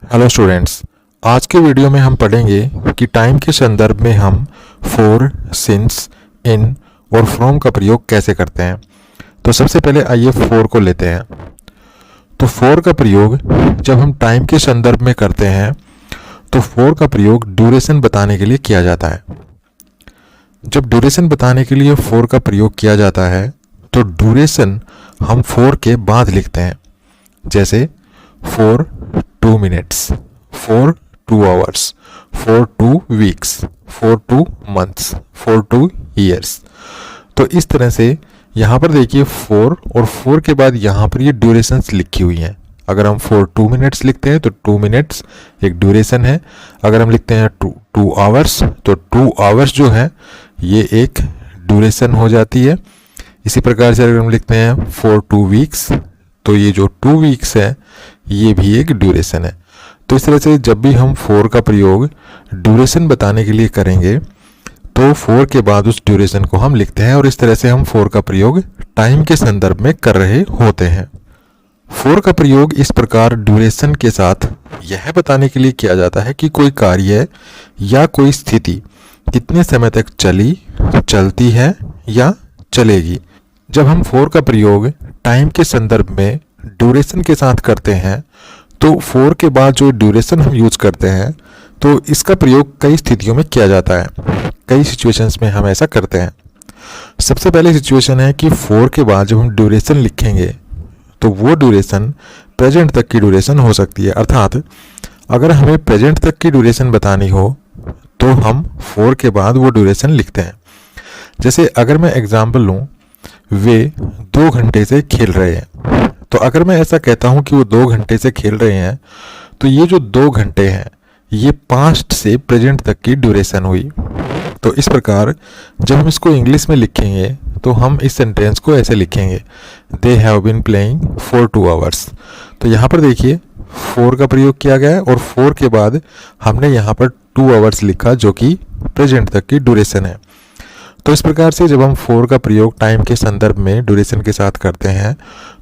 Hello students. आज के video में हम पढ़ेंगे कि टाइम के संदर्भ में हम फॉर, सिंस, इन और फ्रॉम का प्रयोग कैसे करते हैं। तो सबसे पहले आइए फॉर को लेते हैं। तो फॉर का प्रयोग जब हम टाइम के संदर्भ में करते हैं तो फॉर का प्रयोग ड्यूरेशन बताने के लिए किया जाता है। जब ड्यूरेशन बताने के लिए फॉर का प्रयोग किया जाता है तो ड्यूरेशन हम फॉर के बाद लिखते हैं, जैसे for 2 minutes, for 2 hours, for 2 weeks, for 2 months, for 2 years. तो इस तरह से यहाँ पर देखिए फॉर और फॉर के बाद यहाँ पर ये ड्यूरेशंस लिखी हुई हैं। अगर हम फॉर 2 मिनट्स लिखते हैं तो 2 मिनट्स एक ड्यूरेशन है। अगर हम लिखते हैं 2 आवर्स तो 2 आवर्स जो है ये एक ड्यूरेशन हो जाती है। इसी प्रकार से अगर हम लिखते हैं फॉर 2 वीक्स तो ये जो 2 वीक्स है ये भी एक ड्यूरेशन है। तो इस तरह से जब भी हम फॉर का प्रयोग ड्यूरेशन बताने के लिए करेंगे तो फॉर के बाद उस ड्यूरेशन को हम लिखते हैं और इस तरह से हम फॉर का प्रयोग टाइम के संदर्भ में कर रहे होते हैं। फॉर का प्रयोग इस प्रकार ड्यूरेशन के साथ यह बताने के लिए किया जाता है कि कोई कार्य या कोई स्थिति कितने समय तक चलती है या चलेगी। जब हम फॉर का प्रयोग टाइम के संदर्भ में ड्यूरेशन के साथ करते हैं तो फॉर के बाद जो ड्यूरेशन हम यूज करते हैं तो इसका प्रयोग कई स्थितियों में किया जाता है। कई सिचुएशंस में हम ऐसा करते हैं। सबसे पहले सिचुएशन है कि फॉर के बाद जब हम ड्यूरेशन लिखेंगे तो वो ड्यूरेशन प्रेजेंट तक की ड्यूरेशन हो सकती है। अर्थात अगर हमें प्रेजेंट तक की ड्यूरेशन बतानी हो तो हम फॉर के बाद वो ड्यूरेशन लिखते हैं। जैसे अगर मैं एग्जाम्पल लूँ, वे 2 घंटे से खेल रहे हैं। तो अगर मैं ऐसा कहता हूँ कि वो 2 घंटे से खेल रहे हैं तो ये जो 2 घंटे हैं ये पास्ट से प्रेजेंट तक की ड्यूरेशन हुई। तो इस प्रकार जब हम इसको इंग्लिश में लिखेंगे तो हम इस सेंटेंस को ऐसे लिखेंगे, they have been playing for 2 hours. तो यहाँ पर देखिए फॉर का प्रयोग किया गया है और फॉर के बाद हमने यहाँ पर 2 आवर्स लिखा जो कि प्रेजेंट तक की ड्यूरेशन है। तो इस प्रकार से जब हम फॉर का प्रयोग टाइम के संदर्भ में ड्यूरेशन के साथ करते हैं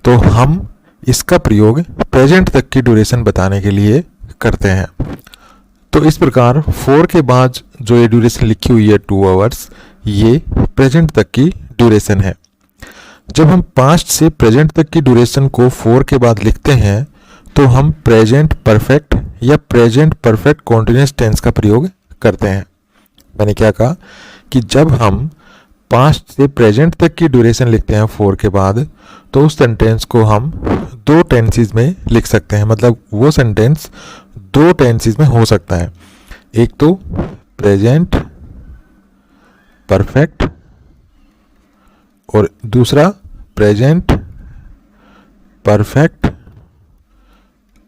तो हम इसका प्रयोग प्रेजेंट तक की ड्यूरेशन बताने के लिए करते हैं। तो इस प्रकार फॉर के बाद जो ये ड्यूरेशन लिखी हुई है 2 आवर्स ये प्रेजेंट तक की ड्यूरेशन है। जब हम पास्ट से प्रेजेंट तक की ड्यूरेशन को फॉर के बाद लिखते हैं तो हम प्रेजेंट परफेक्ट या प्रेजेंट परफेक्ट कॉन्टिन्यूअस टेंस का प्रयोग करते हैं। मैंने क्या कहा कि जब हम पास्ट से प्रेजेंट तक की ड्यूरेशन लिखते हैं फॉर के बाद तो उस सेंटेंस को हम 2 टेंसेस में लिख सकते हैं। मतलब वो सेंटेंस 2 टेंसेस में हो सकता है। एक तो प्रेजेंट परफेक्ट और दूसरा present perfect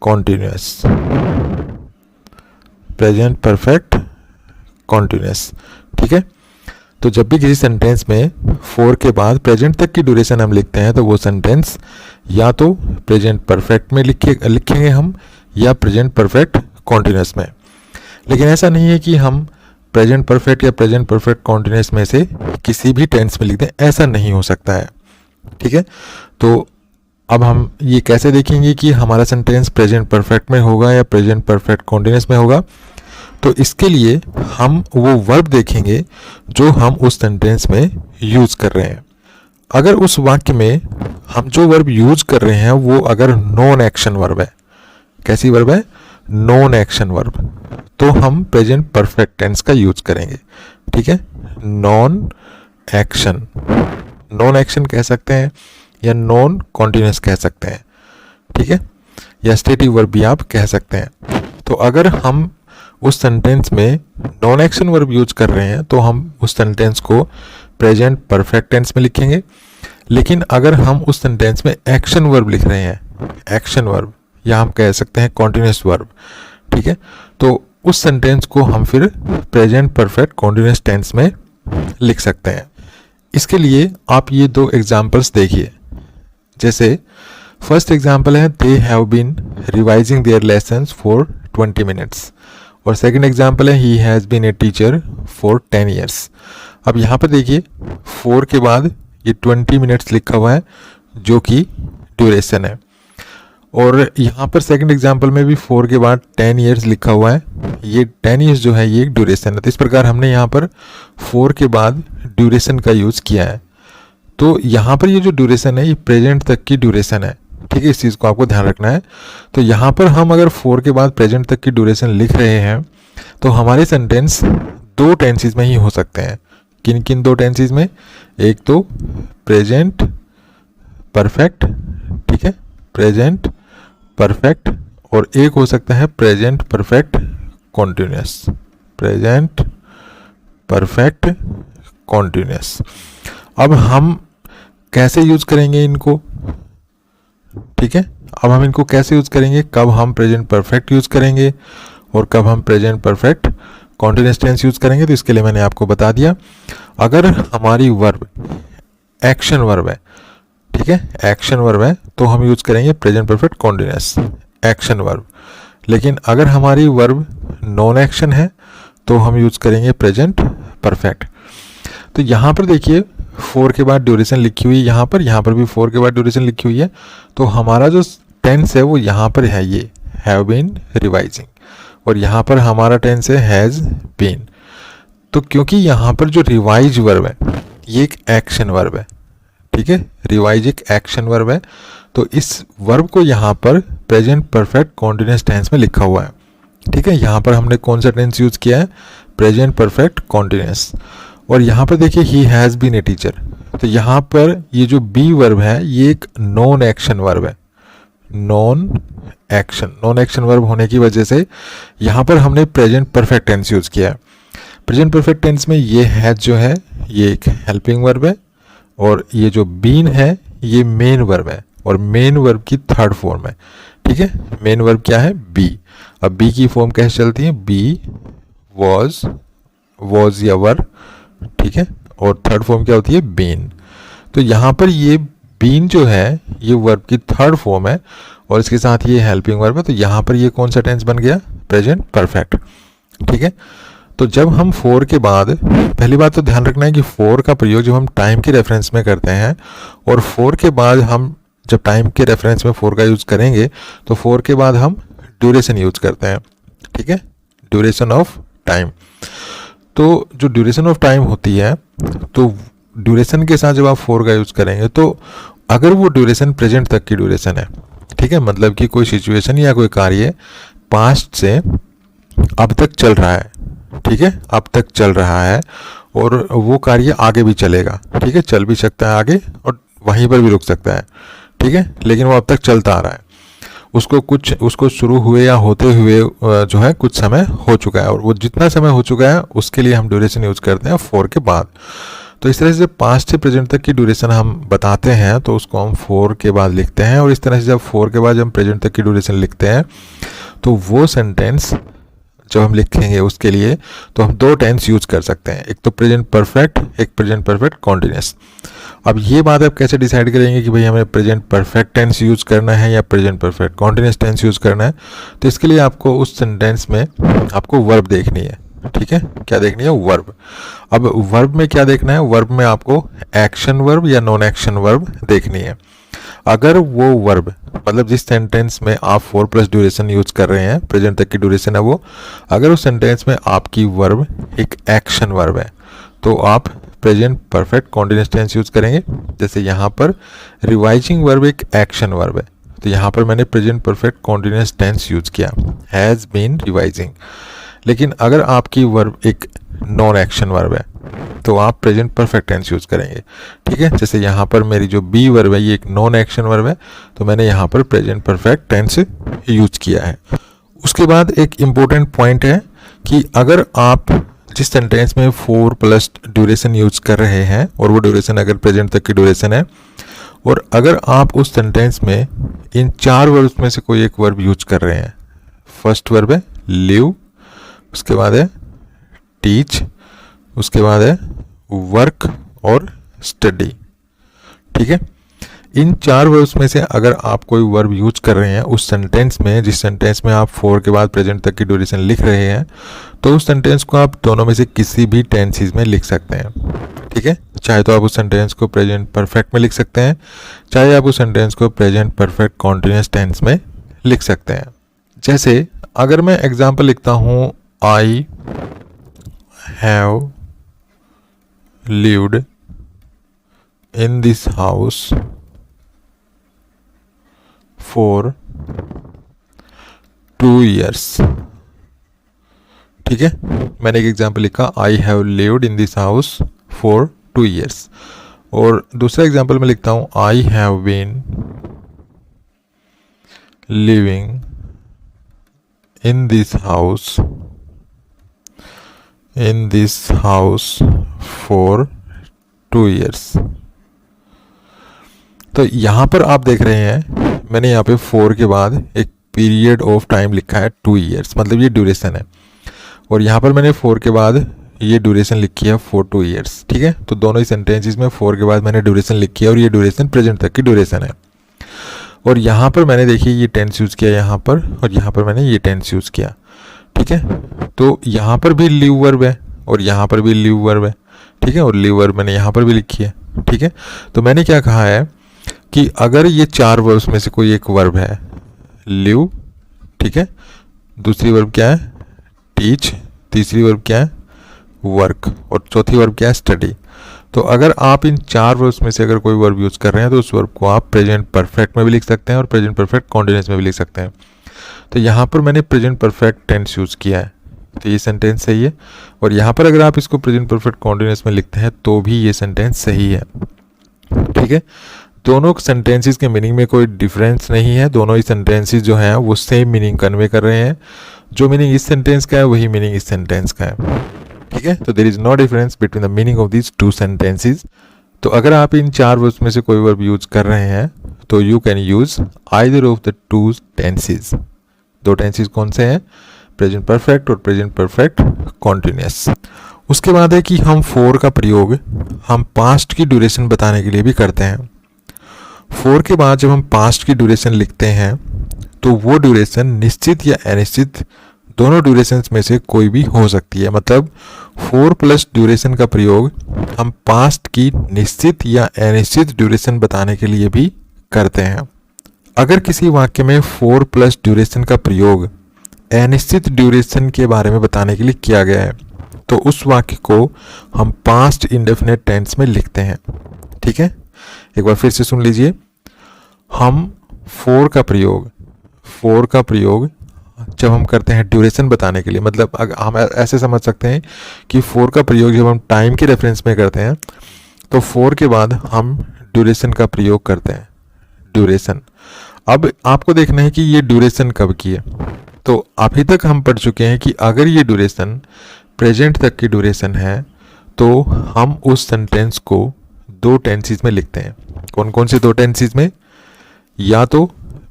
continuous. Present perfect continuous, ठीक है। तो जब भी किसी सेंटेंस में फॉर के बाद प्रेजेंट तक की ड्यूरेशन हम लिखते हैं तो वो सेंटेंस या तो प्रेजेंट परफेक्ट में लिखेंगे हम या प्रेजेंट परफेक्ट कॉन्टिन्यूअस में। लेकिन ऐसा नहीं है कि हम प्रेजेंट परफेक्ट या प्रेजेंट परफेक्ट कॉन्टिन्यूअस में से किसी भी टेंस में लिख दें, ऐसा नहीं हो सकता है, ठीक है। तो अब हम ये कैसे देखेंगे कि हमारा सेंटेंस प्रेजेंट परफेक्ट में होगा या प्रेजेंट परफेक्ट कॉन्टिन्यूअस में होगा। तो इसके लिए हम वो वर्ब देखेंगे जो हम उस सेंटेंस में यूज कर रहे हैं। अगर उस वाक्य में हम जो वर्ब यूज कर रहे हैं वो अगर नॉन एक्शन वर्ब है, कैसी वर्ब है? नॉन एक्शन वर्ब, तो हम प्रेजेंट परफेक्ट टेंस का यूज करेंगे, ठीक है। नॉन एक्शन कह सकते हैं या नॉन कॉन्टिन्यूअस कह सकते हैं, ठीक है, या स्टेटिव वर्ब भी आप कह सकते हैं। तो अगर हम उस सेंटेंस में नॉन एक्शन वर्ब यूज कर रहे हैं तो हम उस सेंटेंस को प्रेजेंट परफेक्ट टेंस में लिखेंगे। लेकिन अगर हम उस सेंटेंस में एक्शन वर्ब लिख रहे हैं, एक्शन वर्ब या हम कह सकते हैं कॉन्टिन्यूअस वर्ब, ठीक है, तो उस सेंटेंस को हम फिर प्रेजेंट परफेक्ट कॉन्टिन्यूअस टेंस में लिख सकते हैं। इसके लिए आप ये 2 एग्जाम्पल्स देखिए। जैसे फर्स्ट एग्जाम्पल है, they have been revising their lessons for 20 minutes और सेकंड एग्जाम्पल है, he has been a teacher for 10 years. अब यहाँ पर देखिए फॉर के बाद ये 20 मिनट्स लिखा हुआ है जो कि ड्यूरेशन है और यहाँ पर सेकंड एग्जांपल में भी 4 के बाद 10 इयर्स लिखा हुआ है। ये 10 इयर्स जो है ये एक ड्यूरेशन है, तो इस प्रकार हमने यहाँ पर 4 के बाद ड्यूरेशन का यूज़ किया है। तो यहाँ पर ये जो ड्यूरेशन है ये प्रेजेंट तक की ड्यूरेशन है, ठीक है, इस चीज़ को आपको ध्यान रखना है। तो यहाँ पर हम अगर 4 के बाद प्रेजेंट तक की ड्यूरेशन लिख रहे हैं तो हमारे सेंटेंस 2 टेंसेस में ही हो सकते हैं। किन किन 2 टेंसेस में? एक तो प्रेजेंट परफेक्ट, ठीक है, प्रेजेंट परफेक्ट, और एक हो सकता है present perfect continuous, present perfect continuous. अब हम कैसे यूज करेंगे इनको, ठीक है, अब हम इनको कैसे यूज करेंगे, कब हम प्रेजेंट परफेक्ट यूज करेंगे और कब हम present perfect continuous tense use करेंगे, तो इसके लिए मैंने आपको बता दिया। अगर हमारी वर्ब एक्शन वर्ब है, ठीक है, एक्शन वर्ब है, तो हम यूज करेंगे present perfect continuous action verb. लेकिन अगर हमारी वर्ब नॉन एक्शन है तो हम यूज करेंगे प्रेजेंट परफेक्ट। तो यहाँ पर देखिए 4 के बाद ड्यूरेशन लिखी हुई है, यहाँ पर भी 4 के बाद ड्यूरेशन लिखी हुई है। तो हमारा जो टेंस है वो यहाँ पर है, ये हैव बीन रिवाइजिंग, और यहाँ पर हमारा टेंस है हैज़ बीन। तो क्योंकि यहाँ पर जो रिवाइज वर्ब है ये एक एक्शन वर्ब है, ठीक है, रिवाइज एक एक्शन वर्ब है, तो इस वर्ब को यहाँ पर प्रेजेंट परफेक्ट कॉन्टिन्यूस टेंस में लिखा हुआ है, ठीक है। यहाँ पर हमने कौन सा टेंस यूज किया है? Present perfect continuous. और यहाँ पर देखिए he has been a teacher, तो यहाँ पर ये जो बी वर्ब है ये एक नॉन एक्शन वर्ब है, नॉन एक्शन वर्ब होने की वजह से यहाँ पर हमने प्रेजेंट परफेक्ट टेंस यूज किया है। प्रेजेंट परफेक्ट टेंस में ये हैज जो है ये एक हेल्पिंग वर्ब है, और ये जो बीन है ये मेन वर्ब है, और मेन वर्ब की थर्ड फॉर्म है, ठीक है। मेन वर्ब क्या है? बी। अब बी की फॉर्म कैसे चलती है? बी वॉज या वर, ठीक है, और थर्ड फॉर्म क्या होती है? बीन। तो यहाँ पर ये बीन जो है ये वर्ब की थर्ड फॉर्म है, और इसके साथ ये हेल्पिंग वर्ब है, तो यहाँ पर ये कौन सा टेंस बन गया? प्रेजेंट परफेक्ट, ठीक है। तो जब हम 4 के बाद, पहली बात तो ध्यान रखना है कि 4 का प्रयोग जब हम टाइम के रेफरेंस में करते हैं, और 4 के बाद हम जब टाइम के रेफरेंस में 4 का यूज़ करेंगे तो 4 के बाद हम ड्यूरेशन यूज करते हैं, ठीक है, ड्यूरेशन ऑफ टाइम। तो जो ड्यूरेशन ऑफ टाइम होती है, तो ड्यूरेशन के साथ जब आप 4 का यूज़ करेंगे तो अगर वो ड्यूरेशन प्रेजेंट तक की ड्यूरेशन है, ठीक है, मतलब कि कोई सिचुएशन या कोई कार्य पास्ट से अब तक चल रहा है, ठीक है, अब तक चल रहा है, और वो कार्य आगे भी चलेगा, ठीक है, चल भी सकता है आगे और वहीं पर भी रुक सकता है, ठीक है, लेकिन वो अब तक चलता आ रहा है, उसको शुरू हुए या होते हुए जो है कुछ समय हो चुका है, और वो जितना समय हो चुका है उसके लिए हम ड्यूरेशन यूज करते हैं 4 के बाद। तो इस तरह से पास्ट से प्रेजेंट तक की ड्यूरेशन हम बताते हैं तो उसको हम 4 के बाद लिखते हैं, और इस तरह से जब 4 के बाद जब हम प्रेजेंट तक की ड्यूरेशन लिखते हैं तो वो सेंटेंस जब हम लिखेंगे उसके लिए तो हम 2 टेंस यूज कर सकते हैं, एक तो प्रेजेंट परफेक्ट, एक प्रेजेंट परफेक्ट कॉन्टिन्यूस। अब ये बात आप कैसे डिसाइड करेंगे कि भाई हमें प्रेजेंट परफेक्ट टेंस यूज करना है या present perfect continuous tense use करना है? तो इसके लिए आपको उस सेंटेंस में आपको वर्ब देखनी है, ठीक है, क्या देखनी है? वर्ब। अब वर्ब में क्या देखना है? वर्ब में आपको एक्शन वर्ब या नॉन एक्शन वर्ब देखनी है। अगर वो वर्ब, मतलब जिस सेंटेंस में आप 4 प्लस ड्यूरेशन यूज कर रहे हैं, प्रेजेंट तक की ड्यूरेशन है वो, अगर उस सेंटेंस में आपकी वर्ब एक एक्शन वर्ब है तो आप present perfect continuous tense use करेंगे। जैसे यहाँ पर रिवाइजिंग वर्ब एक एक्शन वर्ब है, तो यहाँ पर मैंने present perfect continuous tense use किया, हैज़ बीन रिवाइजिंग। लेकिन अगर आपकी वर्ब एक नॉन एक्शन वर्ब है तो आप प्रेजेंट परफेक्ट टेंस यूज करेंगे, ठीक है। जैसे यहाँ पर मेरी जो बी वर्ब है ये एक नॉन एक्शन वर्ब है, तो मैंने यहाँ पर प्रेजेंट परफेक्ट टेंस यूज किया है। उसके बाद एक इम्पोर्टेंट पॉइंट है कि अगर आप जिस सेंटेंस में 4 प्लस ड्यूरेशन यूज कर रहे हैं और वो ड्यूरेशन अगर प्रेजेंट तक की ड्यूरेशन है, और अगर आप उस सेंटेंस में इन 4 वर्ब्स में से कोई एक वर्ब यूज कर रहे हैं, फर्स्ट वर्ब है लिव, उसके बाद है टीच, उसके बाद है वर्क और स्टडी, ठीक है। इन 4 वर्ब्स में से अगर आप कोई वर्ब यूज कर रहे हैं उस सेंटेंस में, जिस सेंटेंस में आप 4 के बाद प्रेजेंट तक की ड्यूरेशन लिख रहे हैं, तो उस सेंटेंस को आप दोनों में से किसी भी टेंसेस में लिख सकते हैं, ठीक है। चाहे तो आप उस सेंटेंस को प्रेजेंट परफेक्ट में लिख सकते हैं, चाहे आप उस सेंटेंस को प्रेजेंट परफेक्ट कॉन्टिन्यूस टेंस में लिख सकते हैं। जैसे अगर मैं एग्जाम्पल लिखता हूँ I have lived in this house for 2 years। ठीक है, मैंने एक एग्जाम्पल लिखा I have lived in this house for 2 years। और दूसरा एग्जाम्पल मैं लिखता हूँ I have been living in this house for 2 years। तो यहाँ पर आप देख रहे हैं मैंने यहाँ पे 4 के बाद एक पीरियड ऑफ टाइम लिखा है 2 years, मतलब ये ड्यूरेशन है। और यहाँ पर मैंने 4 के बाद ये ड्यूरेशन लिखी है फॉर 2 years। ठीक है, तो दोनों ही सेंटेंसेस में 4 के बाद मैंने ड्यूरेशन लिखी है और ये ड्यूरेशन प्रेजेंट तक की ड्यूरेशन है। और यहाँ पर मैंने देखिए ये टेंस यूज़ किया यहाँ पर, और यहाँ पर मैंने ये टेंस यूज़ किया। ठीक है, तो यहाँ पर भी लिव वर्ब है और यहाँ पर भी लिव वर्ब है। ठीक है, और लिव वर्ब मैंने यहाँ पर भी लिखी है। ठीक है, तो मैंने क्या कहा है कि अगर ये 4 वर्ब्स में से कोई एक वर्ब है लिव, ठीक है, दूसरी वर्ब क्या है टीच, तीसरी वर्ब क्या है वर्क, और चौथी वर्ब क्या है स्टडी। तो अगर आप इन 4 वर्ब्स में से अगर कोई वर्ब यूज़ कर रहे हैं तो उस वर्ब को आप प्रेजेंट परफेक्ट में भी लिख सकते हैं और प्रेजेंट परफेक्ट कॉन्टिन्यूअस में भी लिख सकते हैं। तो यहाँ पर मैंने प्रेजेंट परफेक्ट टेंस यूज़ किया है, तो ये सेंटेंस सही है। और यहाँ पर अगर आप इसको प्रेजेंट परफेक्ट कॉन्टिन्यूअस में लिखते हैं तो भी ये सेंटेंस सही है। ठीक है, दोनों सेंटेंसेस के मीनिंग में कोई डिफरेंस नहीं है, दोनों ही सेंटेंसेस जो हैं वो सेम मीनिंग कन्वे कर रहे हैं। जो मीनिंग इस सेंटेंस का है वही मीनिंग इस सेंटेंस का है। ठीक है, तो there is no difference between the meaning of these 2 sentences. तो अगर आप इन 4 वर्ब्स में से कोई वर्ब यूज कर रहे हैं तो you can use either of the 2 tenses. 2 tenses कौन से हैं, प्रेजेंट परफेक्ट और प्रेजेंट परफेक्ट कॉन्टिन्यूअस। उसके बाद है कि हम फॉर का प्रयोग हम पास्ट की ड्यूरेशन बताने के लिए भी करते हैं। फॉर के बाद जब हम पास्ट की ड्यूरेशन लिखते हैं तो वो ड्यूरेशन निश्चित या अनिश्चित दोनों ड्यूरेशंस में से कोई भी हो सकती है। मतलब 4 प्लस ड्यूरेशन का प्रयोग हम पास्ट की निश्चित या अनिश्चित ड्यूरेशन बताने के लिए भी करते हैं। अगर किसी वाक्य में 4 प्लस ड्यूरेशन का प्रयोग अनिश्चित ड्यूरेशन के बारे में बताने के लिए किया गया है तो उस वाक्य को हम पास्ट इंडेफिनिट टेंस में लिखते हैं। ठीक है, एक बार फिर से सुन लीजिए। हम फॉर का प्रयोग जब हम करते हैं ड्यूरेशन बताने के लिए, मतलब हम ऐसे समझ सकते हैं कि फॉर का प्रयोग जब हम टाइम के रेफरेंस में करते हैं तो फॉर के बाद हम ड्यूरेशन का प्रयोग करते हैं। ड्यूरेशन, अब आपको देखना है कि ये ड्यूरेशन कब की है। तो अभी तक हम पढ़ चुके हैं कि अगर ये ड्यूरेशन प्रेजेंट तक की ड्यूरेशन है तो हम उस सेंटेंस को 2 टेंसेस में लिखते हैं। कौन कौन से 2 टेंसेस में, या तो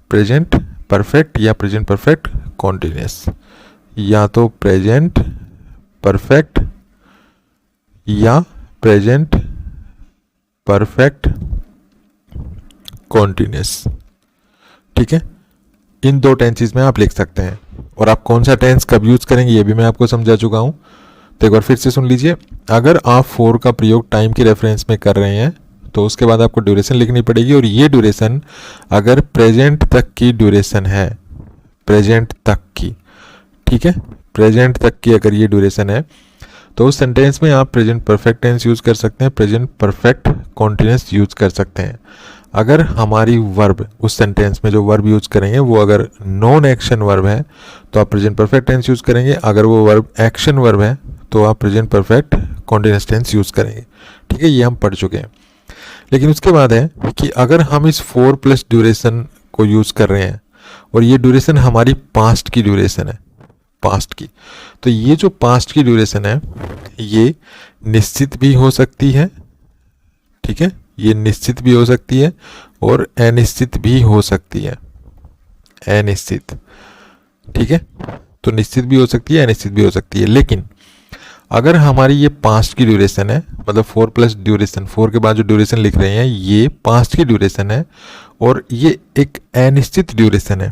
प्रेजेंट परफेक्ट या प्रेजेंट परफेक्ट कॉन्टिन्यूअस, या तो प्रेजेंट परफेक्ट या प्रेजेंट परफेक्ट कॉन्टिन्यूअस। ठीक है, इन 2 टेंसेस में आप लिख सकते हैं। और आप कौन सा टेंस कब यूज करेंगे ये भी मैं आपको समझा चुका हूं। तो एक बार फिर से सुन लीजिए। अगर आप फॉर का प्रयोग टाइम के रेफरेंस में कर रहे हैं तो उसके बाद आपको ड्यूरेशन लिखनी पड़ेगी, और ये ड्यूरेशन अगर प्रेजेंट तक की ड्यूरेशन है, प्रेजेंट तक की, ठीक है, प्रेजेंट तक की अगर ये ड्यूरेशन है तो उस सेंटेंस में आप प्रेजेंट परफेक्ट टेंस यूज़ कर सकते हैं, प्रेजेंट परफेक्ट कॉन्टिन्यूअस यूज़ कर सकते हैं। अगर हमारी वर्ब उस सेंटेंस में जो वर्ब यूज़ करेंगे वो अगर नॉन एक्शन वर्ब है तो आप प्रेजेंट परफेक्ट टेंस यूज़ करेंगे, अगर वो वर्ब एक्शन वर्ब है तो आप present perfect continuous tense use करेंगे। ठीक है, ये हम पढ़ चुके हैं। लेकिन उसके बाद है कि अगर हम इस 4 प्लस ड्यूरेशन को यूज़ कर रहे हैं और ये ड्यूरेशन हमारी पास्ट की ड्यूरेशन है, पास्ट की, तो ये जो पास्ट की ड्यूरेशन है ये निश्चित भी हो सकती है। ठीक है, ये निश्चित भी हो सकती है और अनिश्चित भी हो सकती है, अनिश्चित। ठीक है, तो निश्चित भी हो सकती है, अनिश्चित भी हो सकती है। लेकिन अगर हमारी ये पास्ट की ड्यूरेशन है, मतलब 4 प्लस ड्यूरेशन, 4 के बाद जो ड्यूरेशन लिख रहे हैं ये पास्ट की ड्यूरेशन है और ये एक अनिश्चित ड्यूरेशन है,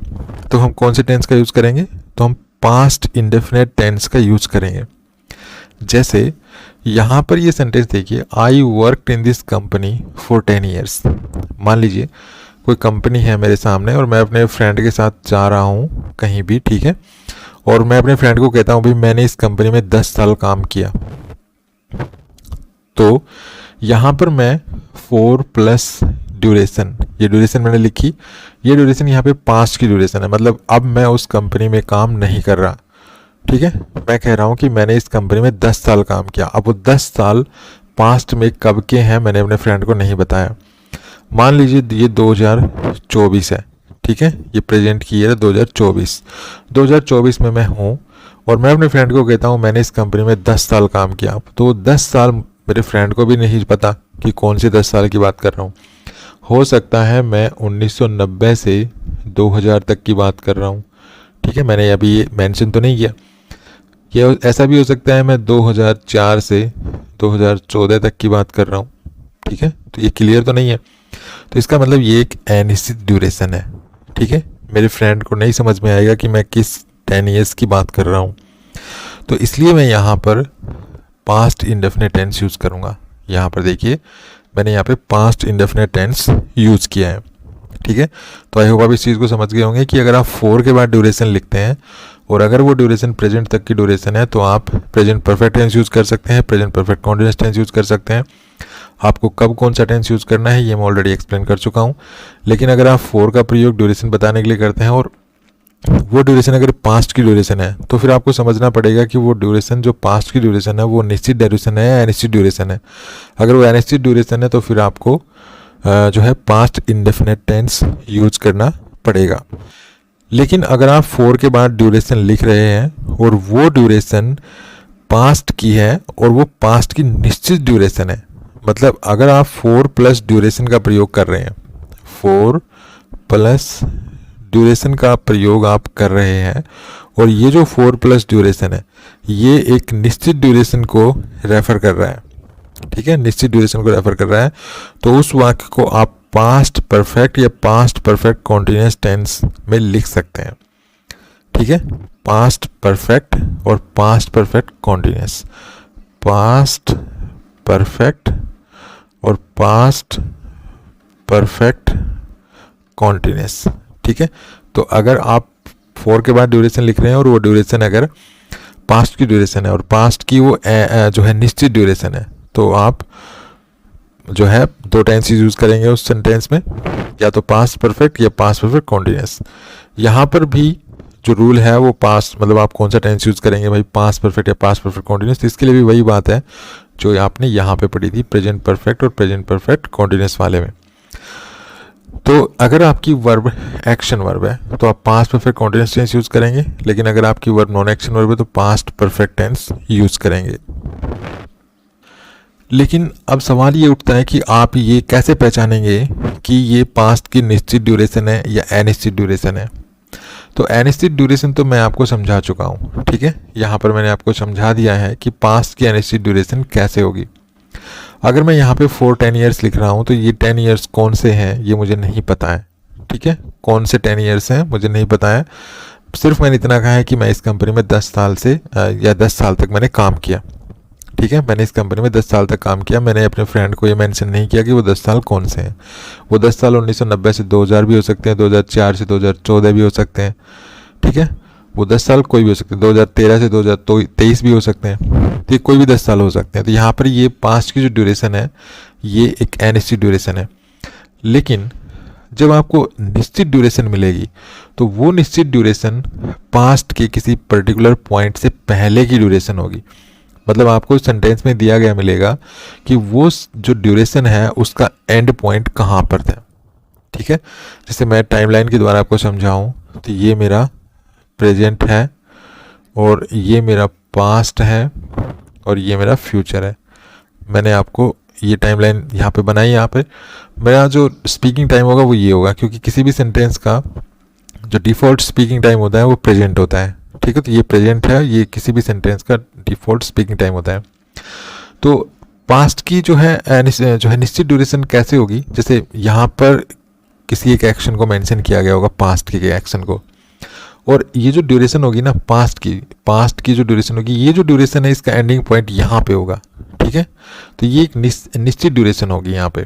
तो हम कौन से टेंस का यूज़ करेंगे, तो हम पास्ट इंडेफिनिट टेंस का यूज़ करेंगे। जैसे यहाँ पर ये सेंटेंस देखिए, I worked in this company for 10 years। मान लीजिए कोई कंपनी है मेरे सामने और मैं अपने फ्रेंड के साथ जा रहा हूँ कहीं भी, ठीक है, और मैं अपने फ्रेंड को कहता हूँ भाई मैंने इस कंपनी में 10 साल काम किया, तो यहाँ पर मैं 4 प्लस ड्यूरेशन, ये ड्यूरेशन मैंने लिखी, ये ड्यूरेशन यहाँ पे पास्ट की ड्यूरेशन है, मतलब अब मैं उस कंपनी में काम नहीं कर रहा, ठीक है। मैं कह रहा हूँ कि मैंने इस कंपनी में 10 साल काम किया, अब वो 10 साल पास्ट में कब के हैं मैंने अपने फ्रेंड को नहीं बताया। मान लीजिए ये 2024 है, ठीक है, ये प्रेजेंट की ईयर है 2024 में मैं हूँ और मैं अपने फ्रेंड को कहता हूँ मैंने इस कंपनी में 10 साल काम किया, तो 10 साल मेरे फ्रेंड को भी नहीं पता कि कौन से 10 साल की बात कर रहा हूँ। हो सकता है मैं 1990 से 2000 तक की बात कर रहा हूँ, ठीक है, मैंने अभी ये मेंशन तो नहीं किया। ये ऐसा भी हो सकता है मैं 2004 से 2014 तक की बात कर रहा हूँ, ठीक है, तो ये क्लियर तो नहीं है। तो इसका मतलब ये एक अनिश्चित ड्यूरेशन है, ठीक है। मेरे फ्रेंड को नहीं समझ में आएगा कि मैं किस 10 ईयर्स की बात कर रहा हूँ, तो इसलिए मैं यहाँ पर पास्ट इंडेफिनिट टेंस यूज़ करूँगा। यहाँ पर देखिए मैंने यहाँ पे पास्ट इंडेफिनिट टेंस यूज़ किया है, ठीक है। तो आई होप आप इस चीज़ को समझ गए होंगे कि अगर आप 4 के बाद ड्यूरेशन लिखते हैं और अगर वो ड्यूरेशन प्रेजेंट तक की ड्यूरेशन है तो आप प्रेजेंट परफेक्ट टेंस यूज़ कर सकते हैं, present perfect continuous tense use कर सकते हैं। आपको कब कौन सा टेंस यूज़ करना है ये मैं ऑलरेडी एक्सप्लेन कर चुका हूँ। लेकिन अगर आप 4 का प्रयोग ड्यूरेशन बताने के लिए करते हैं और वो ड्यूरेशन अगर पास्ट की ड्यूरेशन है तो फिर आपको समझना पड़ेगा कि वो ड्यूरेशन जो पास्ट की ड्यूरेशन है वो निश्चित ड्यूरेशन है या अनिश्चित ड्यूरेशन है। अगर वो अनिश्चित ड्यूरेशन है तो फिर आपको जो है पास्ट इंडेफिनिट टेंस यूज करना पड़ेगा। लेकिन अगर आप 4 के बाद ड्यूरेशन लिख रहे हैं और वो ड्यूरेशन पास्ट की है और वो पास्ट की निश्चित ड्यूरेशन है, मतलब अगर आप 4 प्लस ड्यूरेशन का प्रयोग कर रहे हैं, 4 प्लस ड्यूरेशन का प्रयोग आप कर रहे हैं और ये जो 4 प्लस ड्यूरेशन है ये एक निश्चित ड्यूरेशन को रेफर कर रहा है, ठीक है, निश्चित ड्यूरेशन को रेफर कर रहा है, तो उस वाक्य को आप पास्ट परफेक्ट या पास्ट परफेक्ट कॉन्टिन्यूअस टेंस में लिख सकते हैं, ठीक है। पास्ट परफेक्ट और past perfect continuous, past perfect और पास्ट परफेक्ट कॉन्टिन्यूअस, ठीक है। तो अगर आप 4 के बाद ड्यूरेशन लिख रहे हैं और वो ड्यूरेशन अगर पास्ट की ड्यूरेशन है और पास्ट की वो जो है निश्चित ड्यूरेशन है, तो आप जो है 2 टेंस यूज़ करेंगे उस सेंटेंस में, या तो पास्ट परफेक्ट या पास्ट परफेक्ट कॉन्टिन्यूअस। यहाँ पर भी जो रूल है वो पास्ट, मतलब आप कौन सा टेंस यूज़ करेंगे भाई, पास्ट परफेक्ट या पास्ट परफेक्ट कॉन्टिन्यूअस, तो इसके लिए भी वही बात है जो आपने यहाँ पे पढ़ी थी प्रेजेंट परफेक्ट और प्रेजेंट परफेक्ट कॉन्टिन्यूअस वाले में। तो अगर आपकी वर्ब एक्शन वर्ब है तो आप past perfect continuous tense use करेंगे, लेकिन अगर आपकी वर्ब नॉन एक्शन वर्ब है तो पास्ट परफेक्ट टेंस यूज़ करेंगे। लेकिन अब सवाल ये उठता है कि आप ये कैसे पहचानेंगे कि ये पास्ट की निश्चित ड्यूरेशन है या अनिश्चित ड्यूरेशन है। तो अनिश्चित ड्यूरेशन तो मैं आपको समझा चुका हूँ, ठीक है, यहाँ पर मैंने आपको समझा दिया है कि पास्ट की अनिश्चित ड्यूरेशन कैसे होगी। अगर मैं यहाँ पे 4 10 ईयर्स लिख रहा हूँ तो ये 10 ईयर्स कौन से हैं ये मुझे नहीं पता है, ठीक है, कौन से 10 ईयर्स हैं मुझे नहीं पता है। सिर्फ मैंने इतना कहा है कि मैं इस कंपनी में 10 साल से या 10 साल तक मैंने काम किया, ठीक है, मैंने इस कंपनी में 10 साल तक काम किया। मैंने अपने फ्रेंड को ये मेंशन नहीं किया कि वो 10 साल कौन से हैं। वो 10 साल 1990 से 2000 भी हो सकते हैं, 2004 से 2014 भी हो सकते हैं, ठीक है, वो 10 साल कोई भी हो सकते हैं, 2013 से 2023 भी हो सकते हैं, तो कोई भी 10 साल हो सकते हैं। तो यहाँ पर ये पास्ट की जो ड्यूरेशन है ये एक अनिश्चित ड्यूरेशन है। लेकिन जब आपको निश्चित ड्यूरेशन मिलेगी तो वो निश्चित ड्यूरेशन पास्ट के किसी पर्टिकुलर पॉइंट से पहले की ड्यूरेशन होगी। मतलब आपको सेंटेंस में दिया गया मिलेगा कि वो जो ड्यूरेशन है उसका एंड पॉइंट कहाँ पर था, ठीक है। जैसे मैं टाइमलाइन के द्वारा आपको समझाऊं तो ये मेरा प्रेजेंट है और ये मेरा पास्ट है और ये मेरा फ्यूचर है। मैंने आपको ये टाइमलाइन यहाँ पे बनाई। यहाँ पे मेरा जो स्पीकिंग टाइम होगा वो ये होगा, क्योंकि किसी भी सेंटेंस का जो डिफ़ॉल्ट स्पीकिंग टाइम होता है वो प्रेजेंट होता है, ठीक है। तो ये प्रेजेंट है, ये किसी भी सेंटेंस का डिफ़ॉल्ट स्पीकिंग टाइम होता है। तो पास्ट की जो है निश्चित ड्यूरेशन कैसे होगी, जैसे यहाँ पर किसी एक एक्शन को मेंशन किया गया होगा, पास्ट के एक्शन को, और ये जो ड्यूरेशन होगी ना पास्ट की जो ड्यूरेशन होगी, ये जो ड्यूरेशन है इसका एंडिंग पॉइंट यहाँ पे होगा, ठीक है। तो ये एक निश्चित ड्यूरेशन होगी यहाँ पे,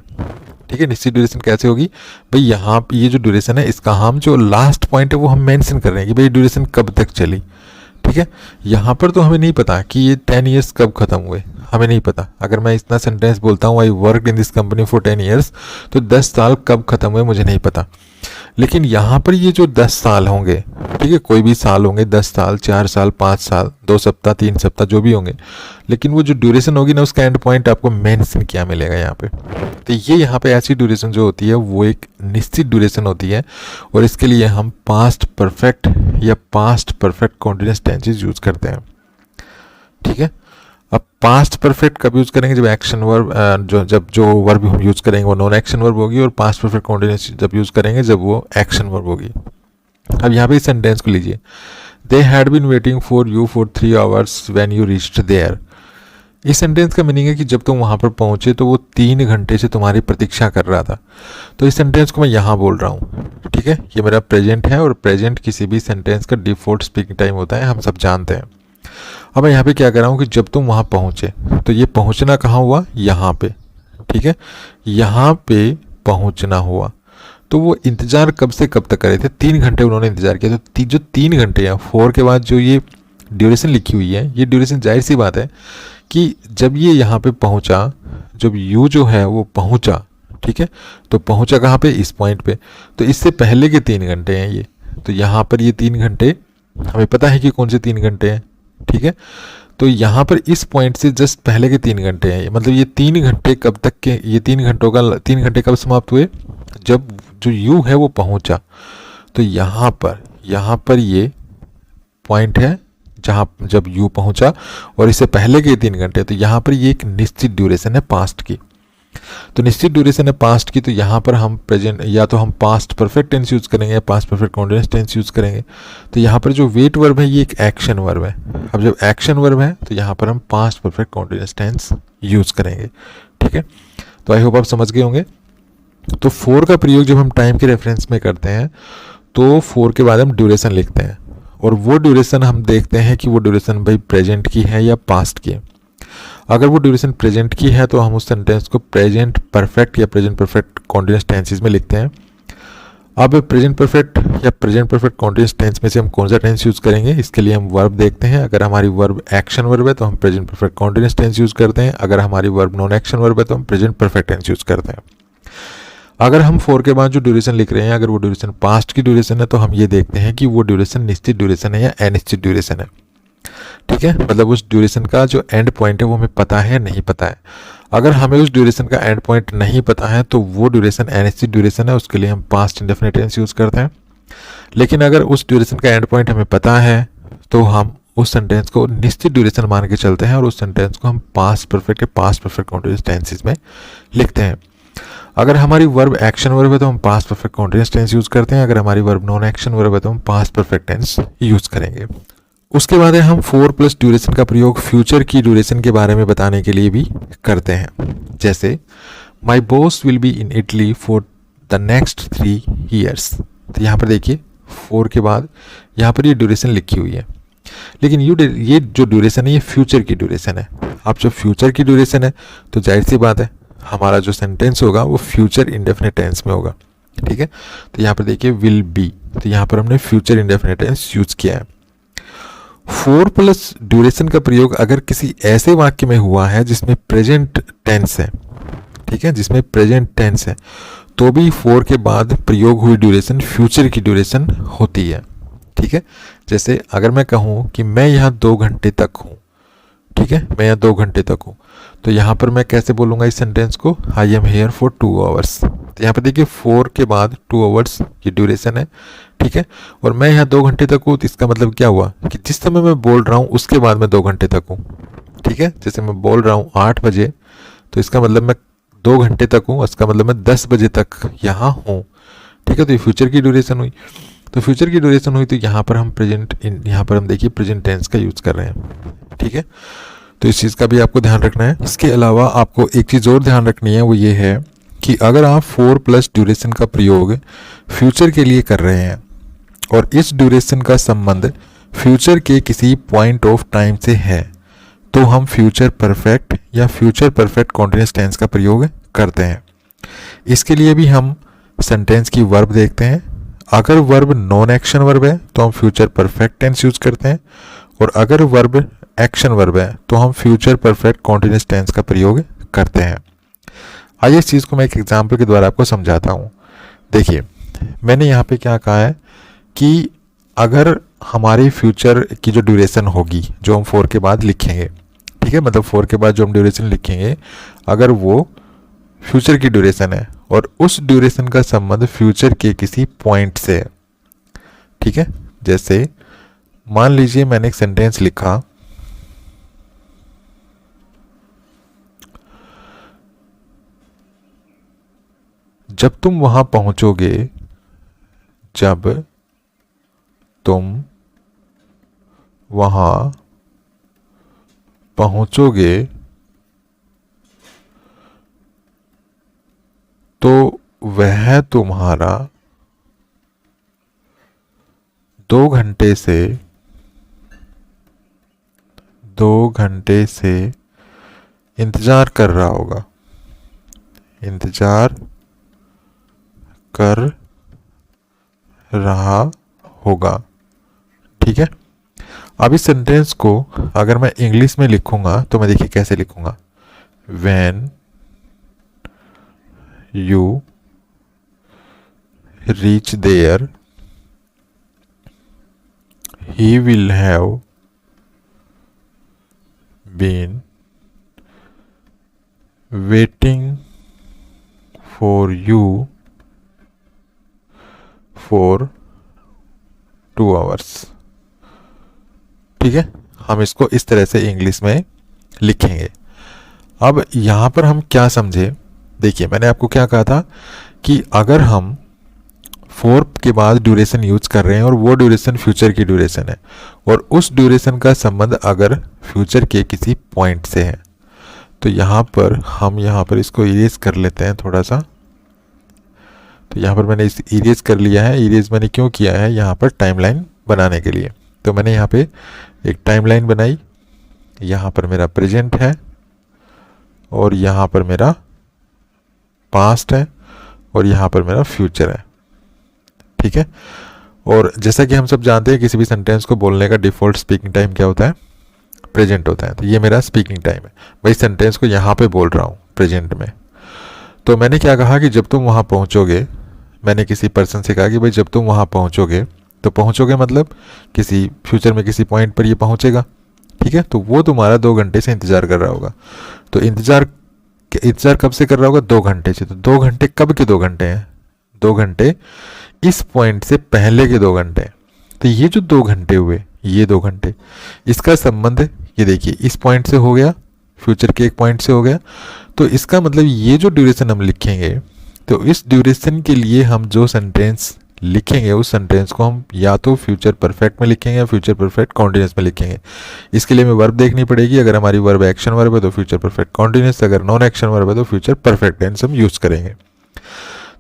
ठीक है, निश्चित ड्यूरेशन कैसे होगी भाई, यहाँ पे ये जो ड्यूरेशन है इसका हम जो लास्ट पॉइंट है वो हम मेंशन कर रहे हैं कि भाई ड्यूरेशन कब तक चली। ठीक है, यहाँ पर तो हमें नहीं पता कि ये 10 ईयर्स कब ख़त्म हुए, हमें नहीं पता। अगर मैं इतना सेंटेंस बोलता हूँ I work in this company for 10 years, तो 10 साल कब ख़त्म हुए मुझे नहीं पता। लेकिन यहाँ पर ये जो 10 साल होंगे, ठीक है, कोई भी साल होंगे, 10 साल, 4 साल, 5 साल, 2 सप्ताह, 3 सप्ताह, जो भी होंगे, लेकिन वो जो ड्यूरेशन होगी ना उसका एंड पॉइंट आपको मेंशन किया मिलेगा यहाँ पे। तो ये यहाँ पे ऐसी ड्यूरेशन जो होती है वो एक निश्चित ड्यूरेशन होती है, और इसके लिए हम पास्ट परफेक्ट या past perfect continuous tenses use करते हैं। ठीक है, अब पास्ट परफेक्ट कब यूज करेंगे, जब एक्शन वर्ब जब जो वर्ब हम यूज करेंगे वो नॉन एक्शन वर्ब होगी, और पास्ट परफेक्ट कॉन्टिन्यूअस जब यूज करेंगे जब वो एक्शन वर्ब होगी। अब यहाँ पे इस सेंटेंस को लीजिए, they had been waiting for you for 3 hours when you reached there. इस सेंटेंस का मीनिंग है कि जब तुम वहाँ पर पहुँचे तो वो 3 घंटे से तुम्हारी प्रतीक्षा कर रहा था। तो इस सेंटेंस को मैं यहाँ बोल रहा हूँ। ठीक है, ये मेरा प्रेजेंट है, और प्रेजेंट किसी भी सेंटेंस का डिफ़ॉल्ट स्पीकिंग टाइम होता है, हम सब जानते हैं। अब मैं यहाँ पे क्या कर रहा हूँ कि जब तुम वहाँ पहुँचे, तो ये पहुँचना कहाँ हुआ, यहाँ पे। ठीक है, यहाँ पे पहुँचना हुआ, तो वो इंतज़ार कब से कब तक करे थे, 3 घंटे उन्होंने इंतज़ार किया। तो जो 3 घंटे हैं, 4 के बाद जो ये ड्यूरेशन लिखी हुई है, ये ड्यूरेशन जाहिर सी बात है कि जब ये यहाँ पे पहुँचा, जब यू जो है वो पहुँचा, ठीक है, तो पहुँचा कहाँ पे, इस पॉइंट पे, तो इससे पहले के 3 घंटे हैं ये। तो यहाँ पर ये 3 घंटे हमें पता है कि कौन से 3 घंटे हैं। ठीक है, तो यहाँ पर इस पॉइंट से जस्ट पहले के 3 घंटे हैं, मतलब ये 3 घंटे कब तक के, ये 3 घंटे कब समाप्त हुए, जब जो यू है वो पहुँचा। तो यहाँ पर ये पॉइंट है जहाँ जब यू पहुँचा, और इससे पहले के 3 घंटे, तो यहाँ पर ये एक निश्चित ड्यूरेशन है पास्ट की। तो निश्चित ड्यूरेशन है पास्ट की, तो यहाँ पर हम प्रेजेंट या तो हम पास्ट परफेक्ट टेंस यूज़ करेंगे या past perfect continuous tense use करेंगे। तो यहाँ पर जो वेट वर्ब है ये एक एक्शन वर्ब है। अब जब एक्शन वर्ब है तो यहाँ पर हम past perfect continuous tense use करेंगे। ठीक है, तो आई होप आप समझ गए होंगे। तो 4 का प्रयोग जब हम टाइम के रेफरेंस में करते हैं तो 4 के बाद हम ड्यूरेशन लिखते हैं, और वो ड्यूरेशन हम देखते हैं कि वो ड्यूरेशन भाई प्रेजेंट की है या पास्ट की है। अगर वो ड्यूरेशन प्रेजेंट की है तो हम उस सेंटेंस को प्रेजेंट परफेक्ट या प्रेजेंट परफेक्ट कॉन्टिन्यूअस टेंसेस में लिखते हैं। अब प्रेजेंट परफेक्ट या प्रेजेंट परफेक्ट कॉन्टिन्यूअस टेंस में से हम कौन सा टेंस यूज़ करेंगे, इसके लिए हम वर्ब देखते हैं। अगर हमारी वर्ब एक्शन वर्ब है तो हम present perfect continuous tense use करते हैं। अगर हमारी वर्ब नॉन एक्शन वर्ब है तो हम प्रेजेंट परफेक्ट टेंस यूज़ करते हैं। अगर हम 4 के बाद जो ड्यूरेशन लिख रहे हैं, अगर वो ड्यूरेशन पास्ट की ड्यूरेशन है तो हम ये देखते हैं कि वो ड्यूरेशन निश्चित ड्यूरेशन है या अनिश्चित ड्यूरेशन है। ठीक है, मतलब उस ड्यूरेशन का जो एंड पॉइंट है वो हमें पता है नहीं पता है। अगर हमें उस ड्यूरेशन का एंड पॉइंट नहीं पता है तो वो ड्यूरेशन अनिश्चित ड्यूरेशन है, उसके लिए हम पास्ट इंडेफिनिट टेंस यूज़ करते हैं। लेकिन अगर उस ड्यूरेशन का एंड पॉइंट हमें पता है तो हम उस सेंटेंस को निश्चित ड्यूरेशन मान के चलते हैं, और उस सेंटेंस को हम पास्ट परफेक्ट या पास्ट परफेक्ट कॉन्टिन्यूअस टेंसेस में लिखते हैं। अगर हमारी वर्ब एक्शन वर्ब है तो हम past perfect continuous tense use करते हैं। अगर हमारी वर्ब नॉन एक्शन वर्ब है तो हम पास्ट परफेक्ट टेंस यूज़ करेंगे। उसके बाद है हम 4+ ड्यूरेशन का प्रयोग फ्यूचर की ड्यूरेशन के बारे में बताने के लिए भी करते हैं। जैसे my boss will be in Italy for the next 3 years. तो यहाँ पर देखिए 4 के बाद यहाँ पर ये ड्यूरेशन लिखी हुई है, लेकिन ये जो ड्यूरेशन है ये फ्यूचर की ड्यूरेशन है। अब जब फ्यूचर की ड्यूरेशन है तो जाहिर सी बात है हमारा जो सेंटेंस होगा वो फ्यूचर इंडेफिनिट टेंस में होगा। ठीक है, तो यहाँ पर देखिए विल बी, तो यहाँ पर हमने फ्यूचर इंडेफिनिट टेंस यूज़ किया है। 4+ ड्यूरेशन का प्रयोग अगर किसी ऐसे वाक्य में हुआ है जिसमें प्रेजेंट टेंस है, ठीक है, जिसमें प्रेजेंट टेंस है, तो भी 4 के बाद प्रयोग हुई ड्यूरेशन फ्यूचर की ड्यूरेशन होती है। ठीक है, जैसे अगर मैं कहूँ कि मैं यहाँ 2 घंटे तक हूँ, ठीक है, मैं यहाँ 2 घंटे तक हूँ, तो यहाँ पर मैं कैसे बोलूँगा इस सेंटेंस को, I am here for 2 hours. तो यहाँ पर देखिए 4 के बाद 2 आवर्स की ड्यूरेशन है। ठीक है, और मैं यहाँ 2 घंटे तक हूँ, तो इसका मतलब क्या हुआ कि जिस समय मैं बोल रहा हूँ उसके बाद मैं 2 घंटे तक हूँ। ठीक है, जैसे मैं बोल रहा हूँ 8 बजे, तो इसका मतलब मैं 2 घंटे तक हूँ, इसका मतलब मैं 10 बजे तक यहाँ हूँ। ठीक है, तो ये फ्यूचर की ड्यूरेशन हुई। तो फ्यूचर की ड्यूरेशन हुई तो यहाँ पर हम यहाँ पर हम देखिए प्रेजेंट टेंस का यूज़ कर रहे हैं। ठीक है, तो इस चीज़ का भी आपको ध्यान रखना है। इसके अलावा आपको एक चीज़ और ध्यान रखनी है, वो ये है कि अगर आप 4+ ड्यूरेशन का प्रयोग फ्यूचर के लिए कर रहे हैं और इस ड्यूरेशन का संबंध फ्यूचर के किसी पॉइंट ऑफ टाइम से है, तो हम फ्यूचर परफेक्ट या फ्यूचर परफेक्ट कॉन्टिन्यूअस टेंस का प्रयोग करते हैं। इसके लिए भी हम सेंटेंस की वर्ब देखते हैं। अगर वर्ब नॉन एक्शन वर्ब है तो हम फ्यूचर परफेक्ट टेंस यूज करते हैं, और अगर वर्ब एक्शन वर्ब है तो हम फ्यूचर परफेक्ट कॉन्टिन्यूस टेंस का प्रयोग करते हैं। आइए इस चीज़ को मैं एक एग्जाम्पल के द्वारा आपको समझाता हूँ। देखिए, मैंने यहाँ पे क्या कहा है कि अगर हमारी फ्यूचर की जो ड्यूरेशन होगी जो हम 4 के बाद लिखेंगे, ठीक है, मतलब 4 के बाद जो हम ड्यूरेशन लिखेंगे, अगर वो फ्यूचर की ड्यूरेशन है और उस ड्यूरेशन का संबंध फ्यूचर के किसी पॉइंट से है, ठीक है। जैसे मान लीजिए मैंने एक सेंटेंस लिखा, जब तुम वहां पहुंचोगे, जब तुम वहां पहुंचोगे तो वह तुम्हारा 2 घंटे से इंतजार कर रहा होगा, इंतजार कर रहा होगा, ठीक है। अब इस सेंटेंस को अगर मैं इंग्लिश में लिखूंगा तो मैं देखिए कैसे लिखूंगा, When you reach there, he will have been waiting for you for 2 hours, ठीक है। हम इसको इस तरह से इंग्लिश में लिखेंगे। अब यहाँ पर हम क्या समझे, देखिए मैंने आपको क्या कहा था कि अगर हम 4 के बाद ड्यूरेशन यूज कर रहे हैं और वो ड्यूरेशन फ्यूचर की ड्यूरेशन है और उस ड्यूरेशन का संबंध अगर फ्यूचर के किसी पॉइंट से है, तो यहाँ पर इसको इरेज कर लेते हैं थोड़ा सा। तो यहाँ पर मैंने इस इरेज कर लिया है। इरेज मैंने क्यों किया है, यहाँ पर टाइमलाइन बनाने के लिए। तो मैंने यहाँ पे एक टाइमलाइन बनाई, यहाँ पर मेरा प्रेजेंट है और यहाँ पर मेरा पास्ट है और यहाँ पर मेरा फ्यूचर है, ठीक है। और जैसा कि हम सब जानते हैं किसी भी सेंटेंस को बोलने का डिफ़ॉल्ट स्पीकिंग टाइम क्या होता है, प्रेजेंट होता है। तो ये मेरा स्पीकिंग टाइम है, मैं इस सेंटेंस को यहाँ पे बोल रहा हूँ प्रेजेंट में। तो मैंने क्या कहा कि जब तुम वहाँ पहुँचोगे, मैंने किसी पर्सन से कहा कि भाई जब तुम वहाँ पहुँचोगे, तो पहुँचोगे मतलब किसी फ्यूचर में किसी पॉइंट पर ये पहुँचेगा, ठीक है। तो वो तुम्हारा 2 घंटे से इंतज़ार कर रहा होगा। तो इंतज़ार कब से कर रहा होगा, 2 घंटे से। तो 2 घंटे कब के 2 घंटे हैं, 2 घंटे इस पॉइंट से पहले के 2 घंटे। तो ये जो 2 घंटे हुए, ये 2 घंटे, इसका संबंध ये देखिए इस पॉइंट से हो गया, फ्यूचर के एक पॉइंट से हो गया। तो इसका मतलब ये जो ड्यूरेशन हम लिखेंगे, तो इस ड्यूरेशन के लिए हम जो सेंटेंस लिखेंगे उस सेंटेंस को हम या तो फ्यूचर परफेक्ट में लिखेंगे या फ्यूचर परफेक्ट कॉन्टिन्यूस में लिखेंगे। इसके लिए हमें वर्ब देखनी पड़ेगी। अगर हमारी वर्ब एक्शन वर्ब है तो फ्यूचर परफेक्ट कॉन्टिन्यूस, अगर नॉन एक्शन वर्ब है तो फ्यूचर परफेक्ट टेंस हम यूज़ करेंगे।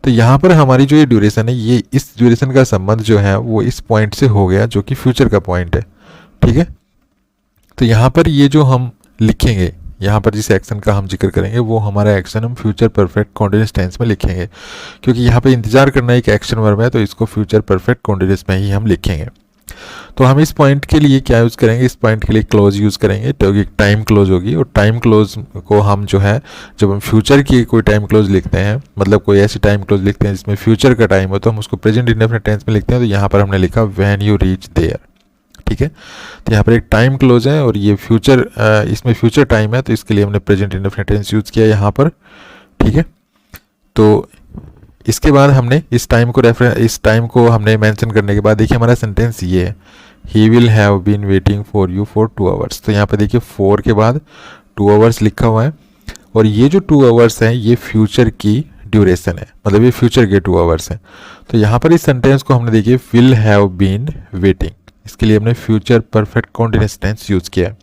तो यहाँ पर हमारी जो ये ड्यूरेशन है, ये इस ड्यूरेशन का संबंध जो है वो इस पॉइंट से हो गया जो कि फ्यूचर का पॉइंट है, ठीक है। तो यहाँ पर ये जो हम लिखेंगे, यहाँ पर जिस एक्शन का हम जिक्र करेंगे वो हमारा एक्शन हम फ्यूचर परफेक्ट कॉन्टिन्यूस टेंस में लिखेंगे, क्योंकि यहाँ पे इंतजार करना एक एक्शन वर्ब है, तो इसको फ्यूचर परफेक्ट कॉन्टिन्यूस में ही हम लिखेंगे। तो हम इस पॉइंट के लिए क्या यूज़ करेंगे, इस पॉइंट के लिए क्लोज यूज़ करेंगे, तो एक टाइम क्लोज होगी। और टाइम क्लोज को हम जो है, जब हम फ्यूचर की कोई टाइम क्लोज लिखते हैं, मतलब कोई ऐसी टाइम क्लोज लिखते हैं जिसमें फ्यूचर का टाइम हो, तो हम उसको प्रेजेंट इंडेफिनिट टेंस में लिखते हैं। तो यहाँ पर हमने लिखा व्हेन यू रीच देयर, ठीक है। तो यहाँ पर एक टाइम क्लोज है और ये फ्यूचर, इसमें फ्यूचर टाइम है, तो इसके लिए हमने प्रेजेंट इंडेफिनिट टेंस यूज़ किया यहाँ पर, ठीक है। तो इसके बाद हमने इस टाइम को हमने मेंशन करने के बाद देखिए हमारा सेंटेंस ये है, he will have been waiting for you for 2 hours. तो यहाँ पे देखिए 4 के बाद 2 आवर्स लिखा हुआ है, और ये जो 2 आवर्स हैं ये फ्यूचर की ड्यूरेशन है, मतलब ये फ्यूचर के 2 आवर्स हैं। तो यहाँ पर इस सेंटेंस को हमने देखिए विल हैव बीन वेटिंग, इसके लिए हमने future perfect continuous tense use किया है।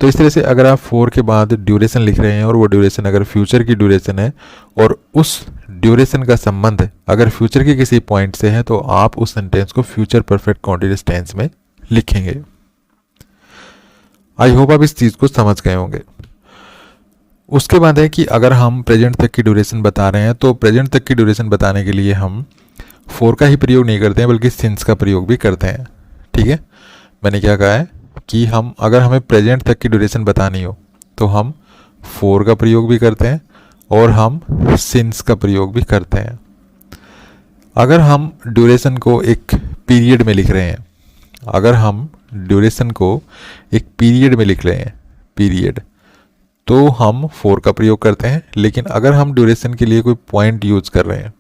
तो इस तरह से अगर आप 4 के बाद ड्यूरेशन लिख रहे हैं और वो ड्यूरेशन अगर फ्यूचर की ड्यूरेशन है और उस ड्यूरेशन का संबंध अगर फ्यूचर के किसी पॉइंट से है, तो आप उस सेंटेंस को फ्यूचर परफेक्ट कॉन्टिन्यूस टेंस में लिखेंगे। आई होप आप इस चीज़ को समझ गए होंगे। उसके बाद है कि अगर हम प्रेजेंट तक की ड्यूरेशन बता रहे हैं तो प्रेजेंट तक की ड्यूरेशन बताने के लिए हम फोर का ही प्रयोग नहीं करते हैं बल्कि सिंस का प्रयोग भी करते हैं। ठीक है, मैंने क्या कहा है कि हम अगर हमें प्रेजेंट तक की ड्यूरेशन बतानी हो तो हम फोर का प्रयोग भी करते हैं और हम सिंस का प्रयोग भी करते हैं। अगर हम ड्यूरेशन को एक पीरियड में लिख रहे हैं, अगर हम ड्यूरेशन को एक पीरियड में लिख रहे हैं, पीरियड, तो हम फोर का प्रयोग करते हैं। लेकिन अगर हम ड्यूरेशन के लिए कोई पॉइंट यूज कर रहे हैं,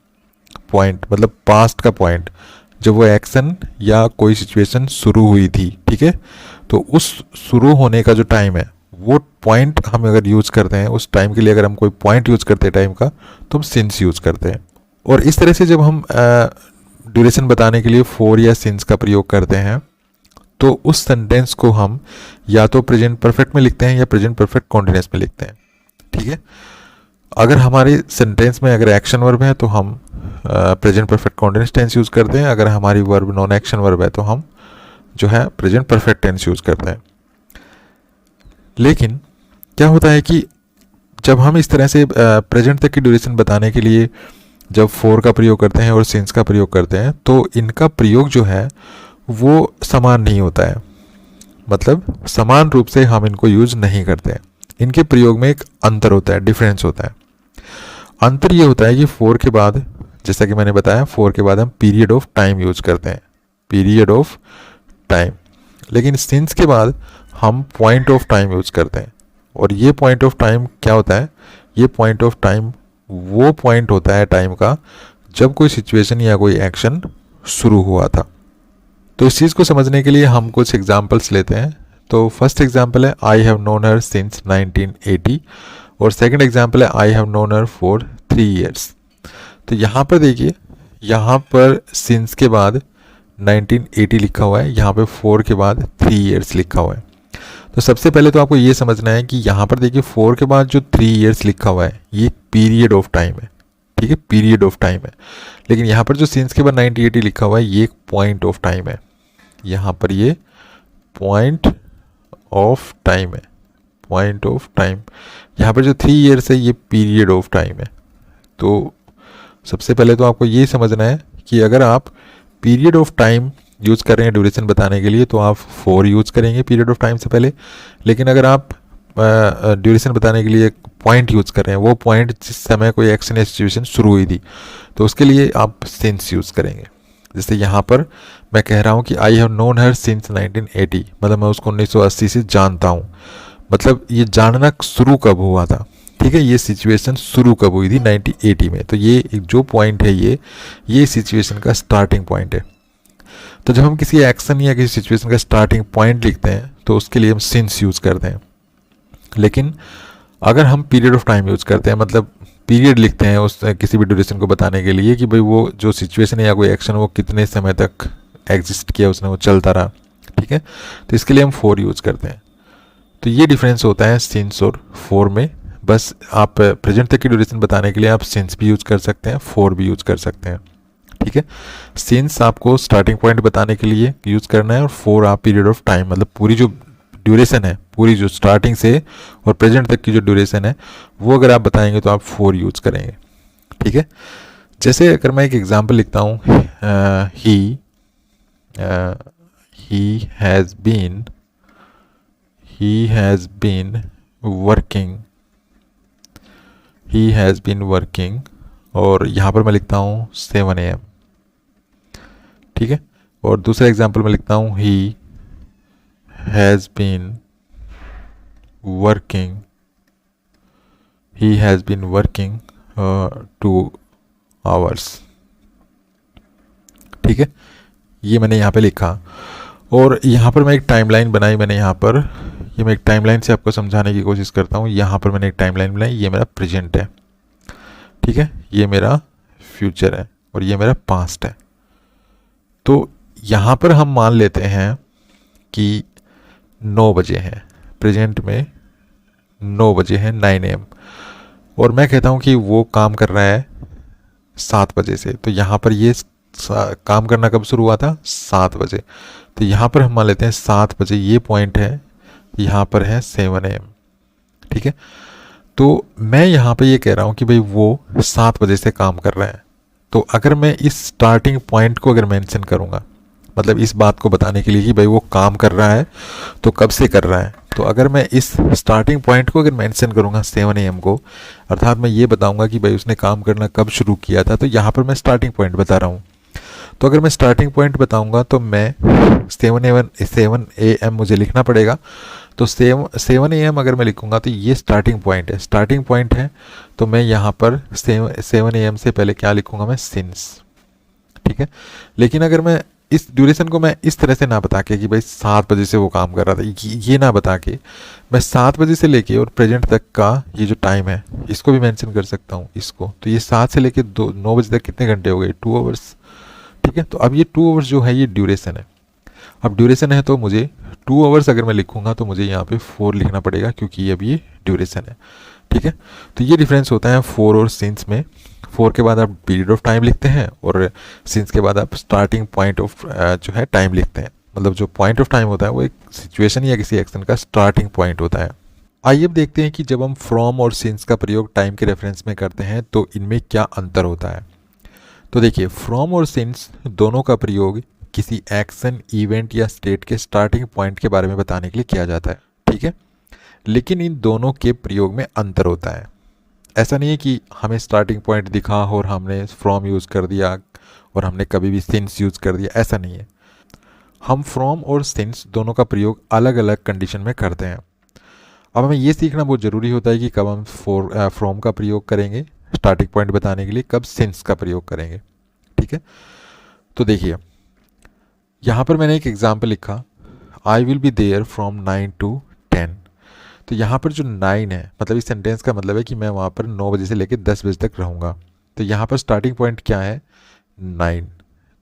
पॉइंट मतलब पास्ट का पॉइंट, जब वो एक्शन या कोई सिचुएशन शुरू हुई थी, ठीक है, तो उस शुरू होने का जो टाइम है वो पॉइंट हम अगर यूज करते हैं, उस टाइम के लिए अगर हम कोई पॉइंट यूज करते हैं टाइम का, तो हम सिंस यूज करते हैं। और इस तरह से जब हम ड्यूरेशन बताने के लिए फोर या सिंस का प्रयोग करते हैं तो उस सेंटेंस को हम या तो प्रेजेंट परफेक्ट में लिखते हैं या प्रेजेंट परफेक्ट कॉन्टिन्यूस में लिखते हैं। ठीक है, अगर हमारे सेंटेंस में अगर एक्शन वर्ब है तो हम present perfect continuous tense use करते हैं। अगर हमारी वर्ब नॉन एक्शन वर्ब है तो हम जो है प्रेजेंट परफेक्ट टेंस यूज़ करते हैं। लेकिन क्या होता है कि जब हम इस तरह से प्रेजेंट तक की ड्यूरेशन बताने के लिए जब फोर का प्रयोग करते हैं और सिंस का प्रयोग करते हैं तो इनका प्रयोग जो है वो समान नहीं होता है, मतलब समान रूप से हम इनको यूज नहीं करते हैं। इनके प्रयोग में एक अंतर होता है, डिफरेंस होता है। अंतर ये होता है कि फोर के बाद, जैसा कि मैंने बताया, फोर के बाद हम पीरियड ऑफ टाइम यूज करते हैं, पीरियड ऑफ टाइम। लेकिन सिंस के बाद हम पॉइंट ऑफ टाइम यूज करते हैं। और ये पॉइंट ऑफ टाइम क्या होता है? ये पॉइंट ऑफ टाइम वो पॉइंट होता है टाइम का जब कोई सिचुएशन या कोई एक्शन शुरू हुआ था। तो इस चीज़ को समझने के लिए हम कुछ एग्जाम्पल्स लेते हैं। तो फर्स्ट एग्जाम्पल है I have known her since 1980 और सेकंड एग्जाम्पल है I have known her for 3 years। तो यहाँ पर देखिए, यहाँ पर सिंस के बाद 1980 लिखा हुआ है, यहाँ पे 4 के बाद 3 years लिखा हुआ है। तो सबसे पहले तो आपको ये समझना है कि यहाँ पर देखिए 4 के बाद जो 3 years लिखा हुआ है ये पीरियड ऑफ टाइम है, ठीक है, पीरियड ऑफ टाइम है। लेकिन यहाँ पर जो सिंस के बाद 1980 लिखा हुआ है ये एक पॉइंट ऑफ टाइम है, यहाँ पर ये पॉइंट ऑफ टाइम है, पॉइंट ऑफ टाइम। यहाँ पर जो 3 years है ये पीरियड ऑफ टाइम है। तो सबसे पहले तो आपको ये समझना है कि अगर आप पीरियड ऑफ टाइम यूज़ कर रहे हैं ड्यूरेशन बताने के लिए तो आप 4 यूज़ करेंगे पीरियड ऑफ टाइम से पहले। लेकिन अगर आप ड्यूरेशन बताने के लिए पॉइंट यूज़ कर रहे हैं, वो पॉइंट जिस समय कोई एक्शन या सिचुएशन शुरू हुई थी, तो उसके लिए आप सिंस यूज़ करेंगे। जैसे यहाँ पर मैं कह रहा हूँ कि I have known her since 1980, मतलब मैं उसको 1980 से जानता हूँ। मतलब ये जानना शुरू कब हुआ था, ठीक है, ये सिचुएशन शुरू कब हुई थी 1980 में। तो ये एक जो पॉइंट है ये सिचुएशन का स्टार्टिंग पॉइंट है। तो जब हम किसी एक्शन या किसी सिचुएशन का स्टार्टिंग पॉइंट लिखते हैं तो उसके लिए हम सिंस यूज़ करते हैं। लेकिन अगर हम पीरियड ऑफ टाइम यूज़ करते हैं, मतलब पीरियड लिखते हैं उस किसी भी ड्यूरेशन को बताने के लिए कि भाई वो जो सिचुएशन है या कोई एक्शन वो कितने समय तक एग्जिस्ट किया, उसने वो चलता रहा, ठीक है, तो इसके लिए हम 4 यूज़ करते हैं। तो ये डिफरेंस होता है सिंस और 4 में। बस आप प्रेजेंट तक की ड्यूरेशन बताने के लिए आप सिंस भी यूज़ कर सकते हैं, 4 भी यूज़ कर सकते हैं, ठीक है। सिंस आपको स्टार्टिंग पॉइंट बताने के लिए यूज़ करना है और 4 आप पीरियड ऑफ टाइम, मतलब पूरी जो ड्यूरेशन है, पूरी जो स्टार्टिंग से और प्रेजेंट तक की जो ड्यूरेशन है वो अगर आप बताएंगे तो आप 4 यूज़ करेंगे, ठीक है। जैसे अगर मैं एक एग्जांपल लिखता हूँ, ही हैज़ बीन वर्किंग और यहाँ पर मैं लिखता हूँ 7 AM, ठीक है। और दूसरा एग्जांपल में लिखता हूँ he has been working 2 hours, ठीक है। ये मैंने यहाँ पे लिखा और यहाँ पर मैं एक टाइमलाइन बनाई, मैंने यहाँ पर मैं एक टाइमलाइन से आपको समझाने की कोशिश करता हूँ। यहाँ पर मैंने एक टाइमलाइन बनाई, ये मेरा प्रेजेंट है, ठीक है, ये मेरा फ्यूचर है और ये मेरा पास्ट है। तो यहाँ पर हम मान लेते हैं कि 9 बजे हैं, प्रेजेंट में 9 बजे हैं, 9 AM, और मैं कहता हूँ कि वो काम कर रहा है 7 बजे से। तो यहाँ पर ये काम करना कब शुरू हुआ था? 7 बजे। तो यहाँ पर हम मान लेते हैं 7 बजे ये पॉइंट है, यहाँ पर है 7 AM, ठीक है। तो मैं यहाँ पे ये कह रहा हूँ कि भाई वो 7 बजे से काम कर रहे हैं। तो अगर मैं इस स्टार्टिंग पॉइंट को अगर मेंशन करूँगा, मतलब इस बात को बताने के लिए कि भाई वो काम कर रहा है तो कब से कर रहा है, तो अगर मैं इस स्टार्टिंग पॉइंट को अगर मेंशन करूँगा 7 AM को, अर्थात मैं ये बताऊँगा कि भाई उसने काम करना कब शुरू किया था, तो यहाँ पर मैं स्टार्टिंग पॉइंट बता रहा हूँ। तो अगर मैं स्टार्टिंग पॉइंट बताऊँगा तो मैं 7 AM मुझे लिखना पड़ेगा। तो 7 AM अगर मैं लिखूँगा तो ये स्टार्टिंग पॉइंट है। तो मैं यहाँ पर 7 AM से पहले क्या लिखूँगा, मैं सिंस। ठीक है, लेकिन अगर मैं इस ड्यूरेशन को मैं इस तरह से ना बता के कि भाई 7 बजे से वो काम कर रहा था, ये ना बता के मैं 7 बजे से लेके और प्रेजेंट तक का ये जो टाइम है इसको भी मेंशन कर सकता हूँ इसको। तो ये 7 से लेके 9 बजे तक कितने घंटे हो गए, 2 आवर्स। ठीक है, तो अब ये 2 आवर्स जो है ये ड्यूरेशन है। अब ड्यूरेशन है तो मुझे 2 आवर्स अगर मैं लिखूंगा तो मुझे यहाँ पे 4 लिखना पड़ेगा, क्योंकि अब ये ड्यूरेशन है। ठीक है, तो ये डिफरेंस होता है 4 और सिंस में। 4 के बाद आप पीरियड ऑफ टाइम लिखते हैं और सिंस के बाद आप स्टार्टिंग पॉइंट ऑफ जो है टाइम लिखते हैं। मतलब जो पॉइंट ऑफ टाइम होता है वो एक सिचुएशन या किसी एक्शन का स्टार्टिंग पॉइंट होता है। आइए अब देखते हैं कि जब हम फ्रॉम और सिंस का प्रयोग टाइम के रेफरेंस में करते हैं तो इनमें क्या अंतर होता है। तो देखिए, फ्रॉम और सिंस दोनों का प्रयोग किसी एक्शन, इवेंट या स्टेट के स्टार्टिंग पॉइंट के बारे में बताने के लिए किया जाता है। ठीक है, लेकिन इन दोनों के प्रयोग में अंतर होता है। ऐसा नहीं है कि हमें स्टार्टिंग पॉइंट दिखा और हमने फ्रॉम यूज़ कर दिया और हमने कभी भी सिंस यूज़ कर दिया, ऐसा नहीं है। हम फ्रॉम और सिंस दोनों का प्रयोग अलग अलग कंडीशन में करते हैं। अब हमें ये सीखना बहुत ज़रूरी होता है कि कब हम फ्रॉम का प्रयोग करेंगे स्टार्टिंग पॉइंट बताने के लिए, कब सिंस का प्रयोग करेंगे। ठीक है, तो देखिए यहाँ पर मैंने एक एग्जाम्पल लिखा, I will be there from 9 to 10। तो यहाँ पर जो 9 है, मतलब इस सेंटेंस का मतलब है कि मैं वहाँ पर 9 बजे से लेकर 10 बजे तक रहूँगा। तो यहाँ पर स्टार्टिंग पॉइंट क्या है, 9।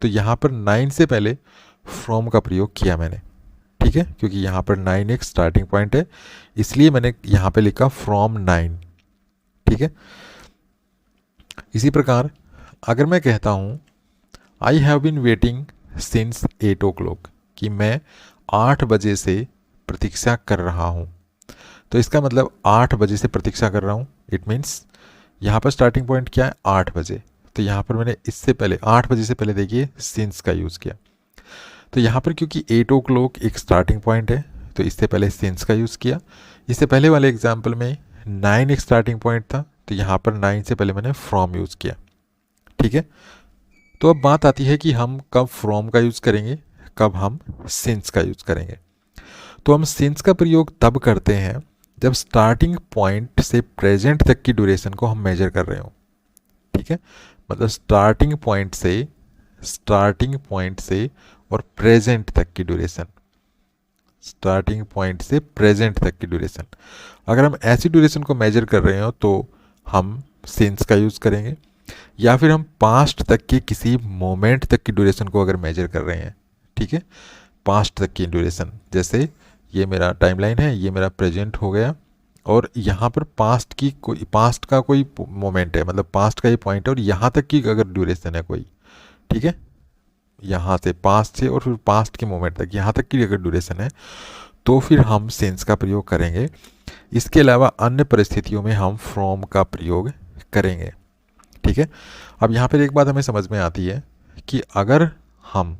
तो यहाँ पर 9 से पहले फ्रॉम का प्रयोग किया मैंने। ठीक है, क्योंकि यहाँ पर 9 एक स्टार्टिंग पॉइंट है, इसलिए मैंने यहाँ पे लिखा फ्रॉम 9। ठीक है, इसी प्रकार अगर मैं कहता हूँ I have been waiting since 8 o'clock, कि मैं 8 बजे से प्रतीक्षा कर रहा हूँ, तो इसका मतलब 8 बजे से प्रतीक्षा कर रहा हूँ। इट मीन्स यहाँ पर स्टार्टिंग पॉइंट क्या है, 8 बजे। तो यहाँ पर मैंने इससे पहले 8 बजे से पहले देखिए सिंस का यूज़ किया। तो यहाँ पर क्योंकि 8 o'clock एक स्टार्टिंग पॉइंट है तो इससे पहले सिंस का यूज़ किया। इससे पहले वाले एग्जाम्पल में 9 एक स्टार्टिंग पॉइंट था, तो यहाँ पर 9 से पहले मैंने फ्रॉम यूज़ किया। ठीक है, तो अब बात आती है कि हम कब फ्रॉम का यूज़ करेंगे, कब हम सिंस का यूज़ करेंगे। तो हम सिंस का प्रयोग तब करते हैं जब स्टार्टिंग पॉइंट से प्रेजेंट तक की ड्यूरेशन को हम मेजर कर रहे हो। ठीक है, मतलब स्टार्टिंग पॉइंट से और प्रेजेंट तक की ड्यूरेशन, स्टार्टिंग पॉइंट से प्रेजेंट तक की ड्यूरेशन, अगर हम ऐसी ड्यूरेशन को मेजर कर रहे हो तो हम सिंस का यूज़ करेंगे। या फिर हम पास्ट तक के किसी मोमेंट तक की ड्यूरेशन को अगर मेजर कर रहे हैं, ठीक है, पास्ट तक की ड्यूरेशन, जैसे ये मेरा टाइमलाइन है, ये मेरा प्रेजेंट हो गया और यहाँ पर पास्ट का कोई मोमेंट है, मतलब पास्ट का ये पॉइंट है और यहाँ तक की अगर ड्यूरेशन है कोई, ठीक है, यहाँ से पास्ट से और फिर पास्ट के मोमेंट तक यहाँ तक की अगर ड्यूरेशन है तो फिर हम सिंस का प्रयोग करेंगे। इसके अलावा अन्य परिस्थितियों में हम फ्रॉम का प्रयोग करेंगे। ठीक है, अब यहाँ पर एक बात हमें समझ में आती है कि अगर हम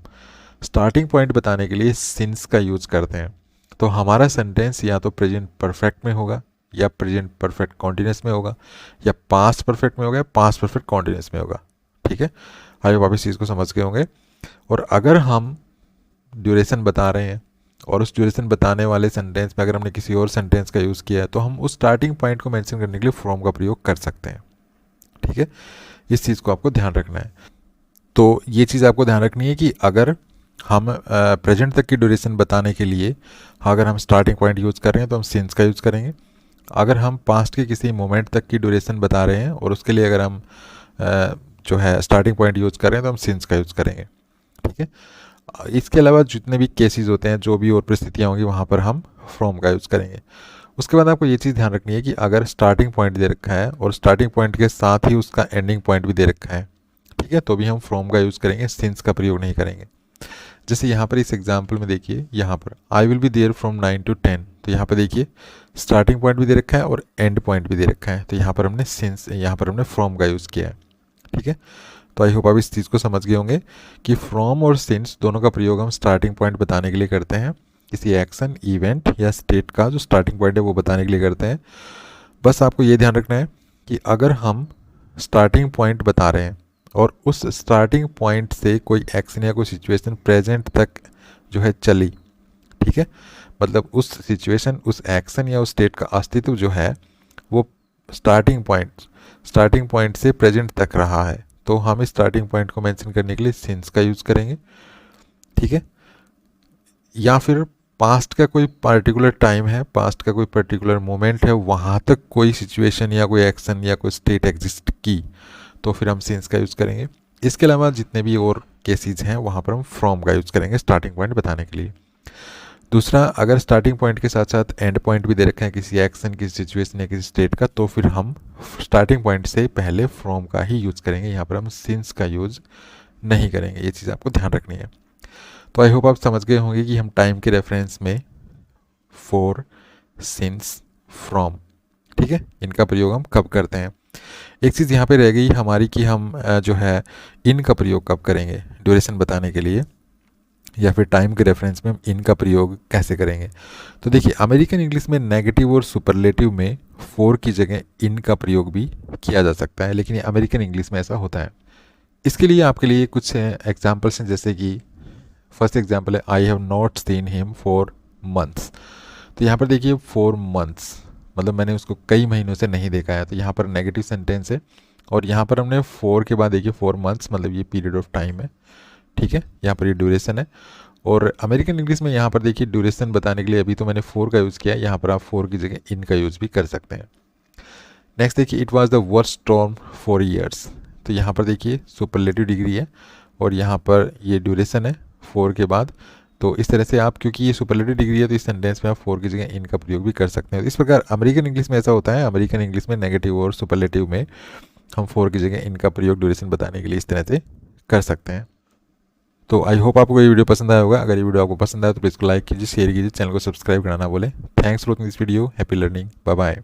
स्टार्टिंग पॉइंट बताने के लिए सिंस का यूज़ करते हैं तो हमारा सेंटेंस या तो प्रेजेंट परफेक्ट में होगा या प्रेजेंट परफेक्ट कॉन्टिन्यूस में होगा या पास्ट परफेक्ट में होगा या पास्ट परफेक्ट कॉन्टिन्यूस में होगा। ठीक है, आइए वापस चीज़ को समझ गए होंगे। और अगर हम ड्यूरेशन बता रहे हैं और उस ड्यूरेशन बताने वाले सेंटेंस में अगर हमने किसी और सेंटेंस का यूज़ किया है तो हम उस स्टार्टिंग पॉइंट को मेंशन करने के लिए फ्रॉम का प्रयोग कर सकते हैं। ठीक है, इस चीज़ को आपको ध्यान रखना है। तो ये चीज़ आपको ध्यान रखनी है कि अगर हम प्रेजेंट तक की ड्यूरेशन बताने के लिए अगर हम स्टार्टिंग पॉइंट यूज़ कर रहे हैं तो हम सिंस का यूज़ करेंगे। अगर हम पास्ट के किसी मोमेंट तक की ड्यूरेशन बता रहे हैं और उसके लिए अगर हम जो है स्टार्टिंग पॉइंट यूज़ कर रहे हैं तो हम सिंस का यूज़ करेंगे। ठीक है, इसके अलावा जितने भी केसेस होते हैं, जो भी और परिस्थितियाँ होंगी, वहाँ पर हम फ्रॉम का यूज़ करेंगे। उसके बाद आपको ये चीज़ ध्यान रखनी है कि अगर स्टार्टिंग पॉइंट दे रखा है और स्टार्टिंग पॉइंट के साथ ही उसका एंडिंग पॉइंट भी दे रखा है, ठीक है, तो भी हम फ्रॉम का यूज़ करेंगे, सिंस का प्रयोग नहीं करेंगे। जैसे यहाँ पर इस एग्जाम्पल में देखिए, यहाँ पर I will be there from 9 to 10, तो यहाँ पर देखिए स्टार्टिंग पॉइंट भी दे रखा है और एंड पॉइंट भी दे रखा है, तो यहाँ पर हमने सिंस, यहाँ पर हमने फ्रॉम का यूज़ किया है। ठीक है, तो आई होप आप इस चीज़ को समझ गए होंगे कि फ्रॉम और सिंस दोनों का प्रयोग हम स्टार्टिंग पॉइंट बताने के लिए करते हैं, किसी एक्शन, इवेंट या स्टेट का जो स्टार्टिंग पॉइंट है वो बताने के लिए करते हैं। बस आपको ये ध्यान रखना है कि अगर हम स्टार्टिंग पॉइंट बता रहे हैं और उस स्टार्टिंग पॉइंट से कोई एक्शन या कोई सिचुएशन प्रेजेंट तक जो है चली, ठीक है, मतलब उस सिचुएशन, उस एक्शन या उस स्टेट का अस्तित्व जो है वो स्टार्टिंग पॉइंट से प्रेजेंट तक रहा है, तो हम इस स्टार्टिंग पॉइंट को मेंशन करने के लिए सिंस का यूज़ करेंगे। ठीक है, या फिर पास्ट का कोई पर्टिकुलर टाइम है, पास्ट का कोई पर्टिकुलर मोमेंट है, वहाँ तक कोई सिचुएशन या कोई एक्शन या कोई स्टेट एग्जिस्ट की, तो फिर हम सिंस का यूज़ करेंगे। इसके अलावा जितने भी और केसेस हैं वहाँ पर हम फ्रॉम का यूज़ करेंगे स्टार्टिंग पॉइंट बताने के लिए। दूसरा, अगर स्टार्टिंग पॉइंट के साथ साथ एंड पॉइंट भी दे रखे हैं किसी एक्शन, किसी सिचुएशन या किसी स्टेट का, तो फिर हम स्टार्टिंग पॉइंट से पहले फ्रॉम का ही यूज़ करेंगे, यहाँ पर हम सिंस का यूज़ नहीं करेंगे। ये चीज़ आपको ध्यान रखनी है। तो आई होप आप समझ गए होंगे कि हम टाइम के रेफरेंस में फॉर, सिंस, फ्रॉम, ठीक है, इनका प्रयोग हम कब करते हैं। एक चीज़ यहाँ पे रह गई हमारी कि हम जो है इन का प्रयोग कब करेंगे ड्यूरेशन बताने के लिए, या फिर टाइम के रेफरेंस में हम इन का प्रयोग कैसे करेंगे। तो देखिए, अमेरिकन इंग्लिश में नेगेटिव और सुपरलेटिव में फॉर की जगह इन का प्रयोग भी किया जा सकता है, लेकिन ये अमेरिकन इंग्लिश में ऐसा होता है। इसके लिए आपके लिए कुछ एग्जाम्पल्स हैं, जैसे कि फर्स्ट एग्जाम्पल है I have not seen him for months. तो यहाँ पर देखिए फॉर मंथ्स मतलब मैंने उसको कई महीनों से नहीं देखा है, तो यहाँ पर नेगेटिव सेंटेंस है, और यहाँ पर हमने फॉर के बाद देखिए 4 months मतलब ये पीरियड ऑफ टाइम है। ठीक है, यहाँ पर ये ड्यूरेशन है। और अमेरिकन इंग्लिश में यहाँ पर देखिए ड्यूरेशन बताने के लिए अभी तो मैंने 4 का यूज़ किया है, यहाँ पर आप 4 की जगह इन का यूज़ भी कर सकते हैं। नेक्स्ट देखिए, it was the worst storm for years. तो यहाँ पर देखिए सुपरलेटिव डिग्री है और यहाँ पर ये ड्यूरेशन है 4 के बाद। तो इस तरह से आप, क्योंकि ये सुपरलेटिव डिग्री है, तो इस सेंटेंस में आप 4 की जगह इन का प्रयोग भी कर सकते हैं। इस प्रकार अमेरिकन इंग्लिश में ऐसा होता है, अमेरिकन इंग्लिश में नेगेटिव और सुपरलेटिव में हम 4 की जगह इन का प्रयोग ड्यूरेशन बताने के लिए इस तरह से कर सकते हैं। तो आई होप आपको ये वीडियो पसंद आया होगा। अगर ये वीडियो आपको पसंद आया तो प्लीज़ को लाइक कीजिए, शेयर कीजिए, चैनल को सब्सक्राइब करना ना बोले। Thanks for watching this video. Happy learning. Bye bye.